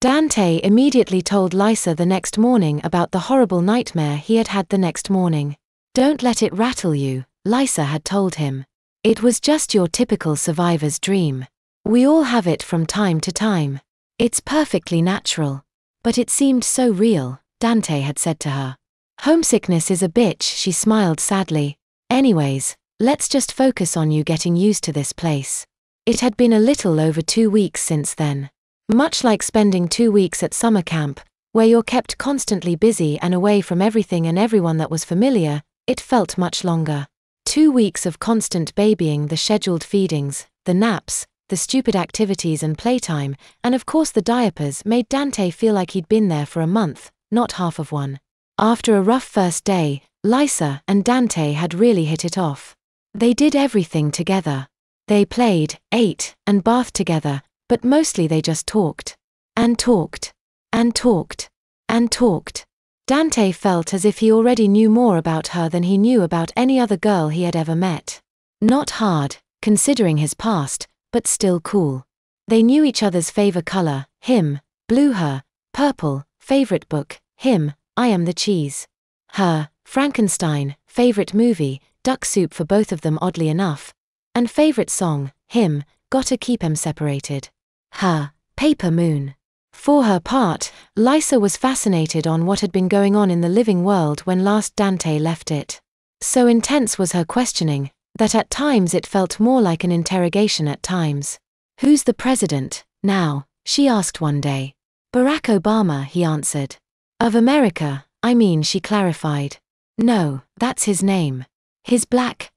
Dante immediately told Lysa the next morning about the horrible nightmare he had had the next morning. "Don't let it rattle you," Lysa had told him. "It was just your typical survivor's dream. We all have it from time to time. It's perfectly natural." "But it seemed so real," Dante had said to her. "Homesickness is a bitch," she smiled sadly. "Anyways, let's just focus on you getting used to this place." It had been a little over 2 weeks since then. Much like spending 2 weeks at summer camp, where you're kept constantly busy and away from everything and everyone that was familiar, it felt much longer. 2 weeks of constant babying, the scheduled feedings, the naps, the stupid activities and playtime, and of course the diapers made Dante feel like he'd been there for a month, not half of one. After a rough first day, Lysa and Dante had really hit it off. They did everything together. They played, ate, and bathed together, but mostly they just talked. And talked. And talked. And talked. Dante felt as if he already knew more about her than he knew about any other girl he had ever met. Not hard, considering his past, but still cool. They knew each other's favorite color, him, blue; her, purple; favorite book, him, I Am the Cheese; her, Frankenstein; favorite movie, Duck Soup for both of them oddly enough; and favorite song, him, Gotta Keep 'Em Separated; her, Paper Moon. For her part, Lysa was fascinated on what had been going on in the living world when last Dante left it. So intense was her questioning, that at times it felt more like an interrogation at times. "Who's the president, now?" she asked one day. "Barack Obama," he answered. "Of America, I mean," she clarified. "No, that's his name. His black,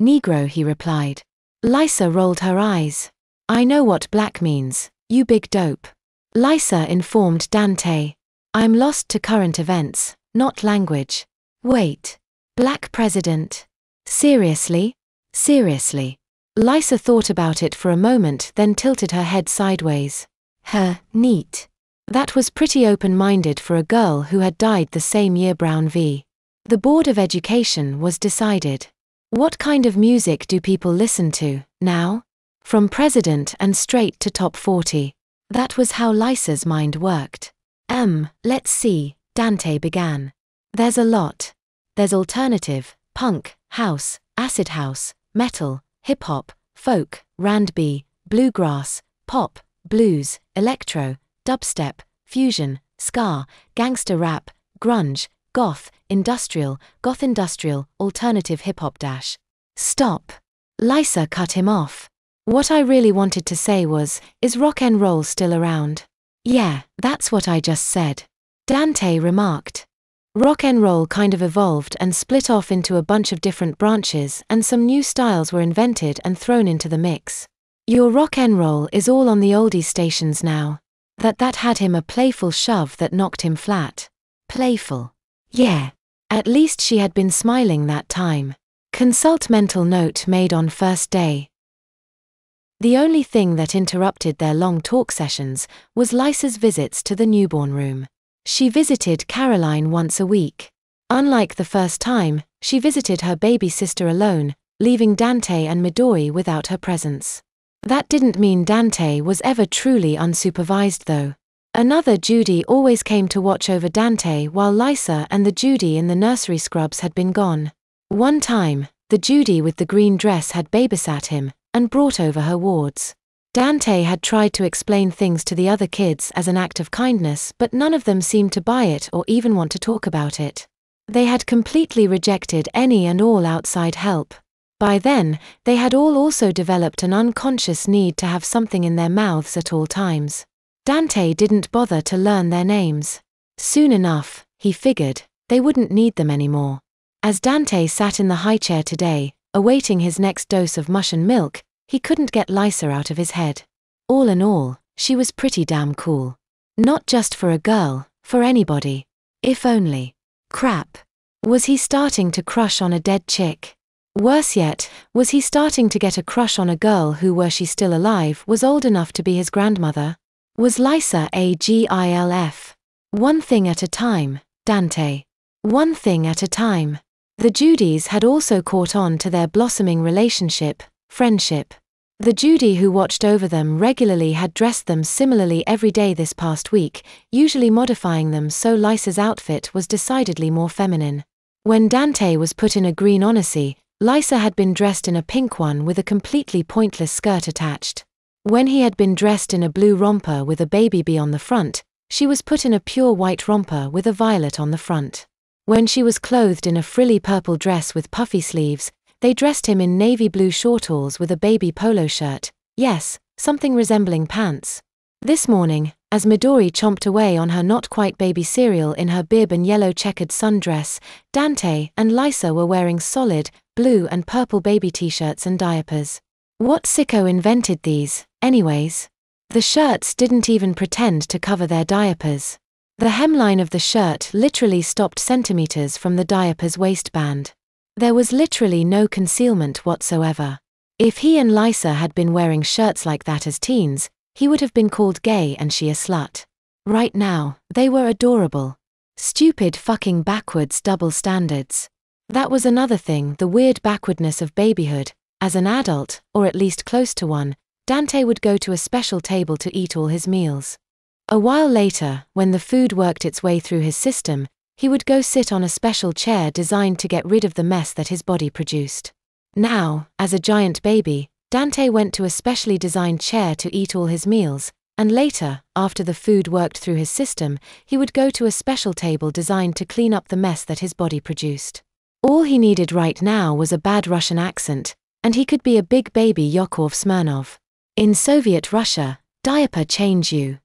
Negro," he replied. Lysa rolled her eyes. "I know what black means, you big dope," Lysa informed Dante. "I'm lost to current events, not language." "Wait. Black president? Seriously? Seriously?" Lysa thought about it for a moment, then tilted her head sideways. Neat. That was pretty open-minded for a girl who had died the same year. Brown v. The Board of Education was decided. What kind of music do people listen to, now? From president and straight to top 40. That was how Lysa's mind worked. Let's see," Dante began. "There's a lot. There's alternative, punk, house, acid house, metal, hip-hop, folk, R&B, bluegrass, pop, blues, electro, dubstep, fusion, ska, gangster rap, grunge, goth industrial, alternative hip-hop dash." "Stop." Lysa cut him off. "What I really wanted to say was, is rock and roll still around?" "Yeah, that's what I just said," Dante remarked. Rock and roll kind of evolved and split off into a bunch of different branches, and some new styles were invented and thrown into the mix. "Your rock and roll is all on the oldies stations now." That had him a playful shove that knocked him flat. Playful. Yeah. At least she had been smiling that time. Consult mental note made on first day. The only thing that interrupted their long talk sessions was Lysa's visits to the newborn room. She visited Caroline once a week. Unlike the first time, she visited her baby sister alone, leaving Dante and Midori without her presence. That didn't mean Dante was ever truly unsupervised though. Another Judy always came to watch over Dante while Lysa and the Judy in the nursery scrubs had been gone. One time, the Judy with the green dress had babysat him and brought over her wards. Dante had tried to explain things to the other kids as an act of kindness, but none of them seemed to buy it or even want to talk about it. They had completely rejected any and all outside help. By then, they had all also developed an unconscious need to have something in their mouths at all times. Dante didn't bother to learn their names. Soon enough, he figured, they wouldn't need them anymore. As Dante sat in the high chair today, awaiting his next dose of mush and milk, he couldn't get Lysa out of his head. All in all, she was pretty damn cool. Not just for a girl, for anybody. If only. Crap. Was he starting to crush on a dead chick? Worse yet, was he starting to get a crush on a girl who, were she still alive, was old enough to be his grandmother? Was Lysa a GILF? One thing at a time, Dante. One thing at a time. The Judys had also caught on to their blossoming relationship, friendship. The Judy who watched over them regularly had dressed them similarly every day this past week, usually modifying them so Lisa's outfit was decidedly more feminine. When Dante was put in a green onacy, Lisa had been dressed in a pink one with a completely pointless skirt attached. When he had been dressed in a blue romper with a baby bee on the front, she was put in a pure white romper with a violet on the front. When she was clothed in a frilly purple dress with puffy sleeves, they dressed him in navy blue shortals with a baby polo shirt, yes, something resembling pants. This morning, as Midori chomped away on her not-quite baby cereal in her bib and yellow checkered sundress, Dante and Lisa were wearing solid, blue and purple baby t-shirts and diapers. What sicko invented these, anyways? The shirts didn't even pretend to cover their diapers. The hemline of the shirt literally stopped centimeters from the diaper's waistband. There was literally no concealment whatsoever. If he and Lisa had been wearing shirts like that as teens, he would have been called gay and she a slut. Right now, they were adorable. Stupid fucking backwards double standards. That was another thing, the weird backwardness of babyhood. As an adult, or at least close to one, Dante would go to a special table to eat all his meals. A while later, when the food worked its way through his system, he would go sit on a special chair designed to get rid of the mess that his body produced. Now, as a giant baby, Dante went to a specially designed chair to eat all his meals, and later, after the food worked through his system, he would go to a special table designed to clean up the mess that his body produced. All he needed right now was a bad Russian accent, and he could be a big baby Yakov Smirnov. In Soviet Russia, diaper change you.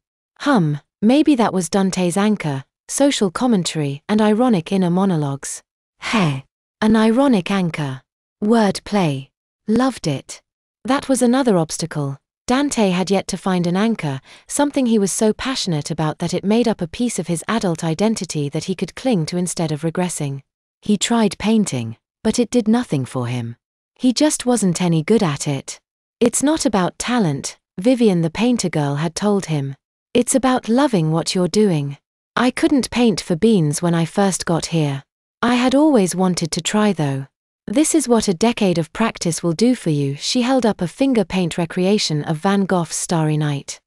Maybe that was Dante's anchor, social commentary and ironic inner monologues. Hey, an ironic anchor. Word play. Loved it. That was another obstacle. Dante had yet to find an anchor, something he was so passionate about that it made up a piece of his adult identity that he could cling to instead of regressing. He tried painting, but it did nothing for him. He just wasn't any good at it. It's not about talent, Vivian the painter girl had told him. It's about loving what you're doing. I couldn't paint for beans when I first got here. I had always wanted to try though. This is what a decade of practice will do for you. She held up a finger paint recreation of Van Gogh's Starry Night.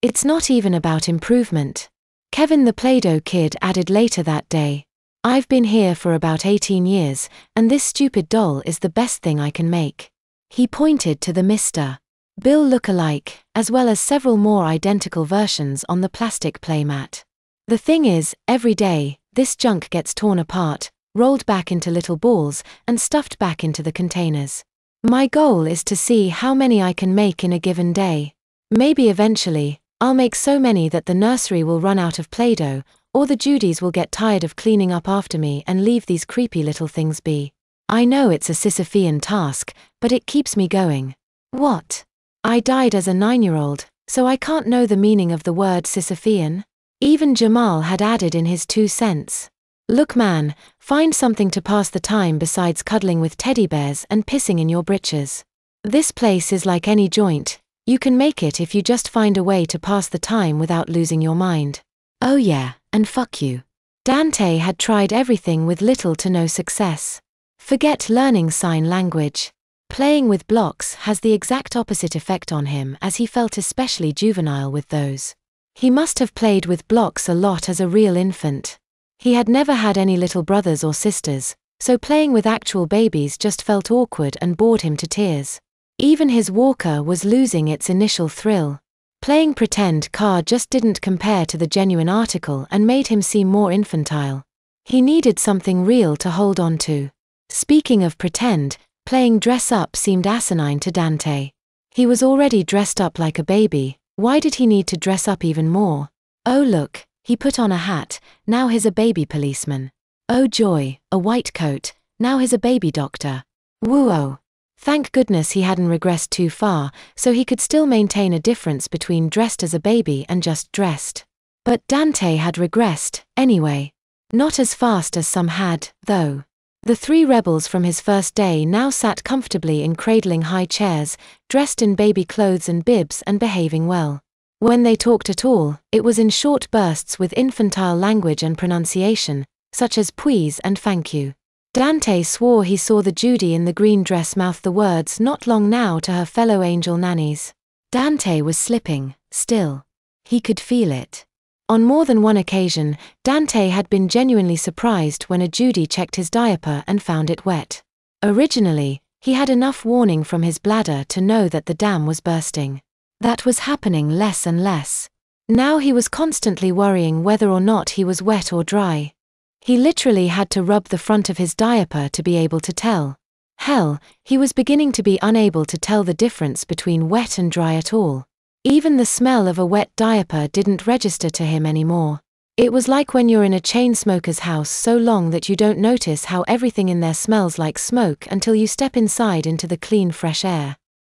It's not even about improvement. Kevin the Play-Doh kid added later that day. I've been here for about 18 years, and this stupid doll is the best thing I can make. He pointed to the Mr. Bill look-alike, as well as several more identical versions on the plastic playmat. The thing is, every day, this junk gets torn apart, rolled back into little balls, and stuffed back into the containers. My goal is to see how many I can make in a given day. Maybe eventually, I'll make so many that the nursery will run out of Play-Doh, or the Judys will get tired of cleaning up after me and leave these creepy little things be. I know it's a Sisyphean task, but it keeps me going. What? I died as a 9-year-old, so I can't know the meaning of the word Sisyphean? Even Jamal had added in his 2 cents. Look man, find something to pass the time besides cuddling with teddy bears and pissing in your britches. This place is like any joint, you can make it if you just find a way to pass the time without losing your mind. Oh yeah, and fuck you. Dante had tried everything with little to no success. Forget learning sign language. Playing with blocks has the exact opposite effect on him, as he felt especially juvenile with those. He must have played with blocks a lot as a real infant. He had never had any little brothers or sisters, so playing with actual babies just felt awkward and bored him to tears. Even his walker was losing its initial thrill. Playing pretend car just didn't compare to the genuine article and made him seem more infantile. He needed something real to hold on to. Speaking of pretend, playing dress up seemed asinine to Dante. He was already dressed up like a baby, why did he need to dress up even more? Oh look, he put on a hat, now he's a baby policeman. Oh joy, a white coat, now he's a baby doctor. Whoa. Thank goodness he hadn't regressed too far, so he could still maintain a difference between dressed as a baby and just dressed. But Dante had regressed, anyway. Not as fast as some had, though. The 3 rebels from his first day now sat comfortably in cradling high chairs, dressed in baby clothes and bibs and behaving well. When they talked at all, it was in short bursts with infantile language and pronunciation, such as please and thank you. Dante swore he saw the Judy in the green dress mouth the words "not long now" to her fellow angel nannies. Dante was slipping, still. He could feel it. On more than one occasion, Dante had been genuinely surprised when a Judy checked his diaper and found it wet. Originally, he had enough warning from his bladder to know that the dam was bursting. That was happening less and less. Now he was constantly worrying whether or not he was wet or dry. He literally had to rub the front of his diaper to be able to tell. Hell, he was beginning to be unable to tell the difference between wet and dry at all. Even the smell of a wet diaper didn't register to him anymore. It was like when you're in a chain smoker's house so long that you don't notice how everything in there smells like smoke until you step inside into the clean fresh air.